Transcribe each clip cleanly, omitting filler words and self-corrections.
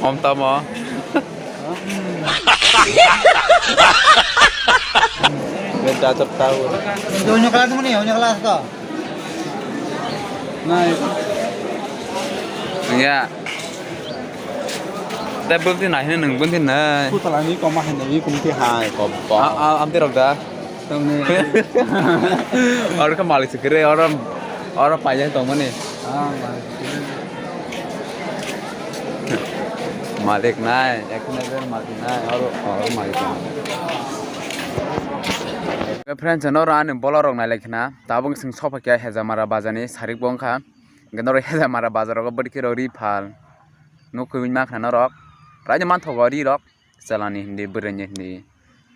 Om tamo. Beda tahu. Punya kelas mana nih? Punya kelas kok? Nah. Ya. Tapi belum tinai ini neng belum tinai. Aku telah ini kau mahin ini kau mesti hai kau. Am tirok dah. Orang kembali segera orang payah tong mana? Malik naik, aku naik Malik naik, orang Malik naik. Friends, orang ane bola orang naik na, tabung sing sofa kaya heza mara bazani sarik bongka, gendor heza mara bazar orang berkira ripal, nukuin mak na orang, raja mantogari orang, selani hindi berenya hindi.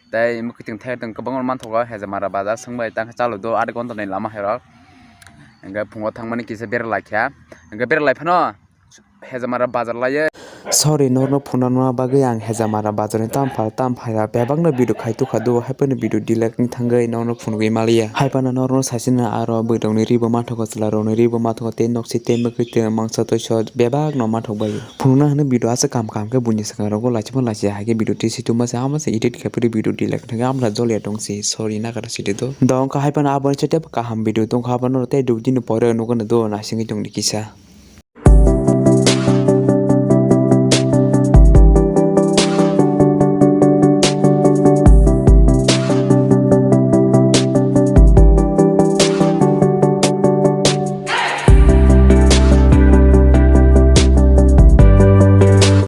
Tapi mungkin teh teng kebangun mantoga heza mara bazar sengbai tang calo do ada konten lain lama herok, enggak pungut tang mani kisah berlak ya, enggak berlak pano, heza mara bazar laya. Sorry norno phunanwa bagai ang hejamara bazarni tamphara bebangno bidu khaitu khadu haipani bidu dilakni thangai norno phunugui malia haipana norno sasina aro bwdongni ribo mathoko chlaroni ribo mathoko te noksi te mukite mangsa toisho bebag no mathok bai phununa hne bidu asa kam ke bunyi sangarogo lachipon lachi hage bidu ti situma sa amase edit khapri bidu dilak thanga amra jolia dongsi sorry na kara site do dong ka haipana abon chete ka ham bidu dong ka abon te dugdin pore nugo do na singi dongni kisa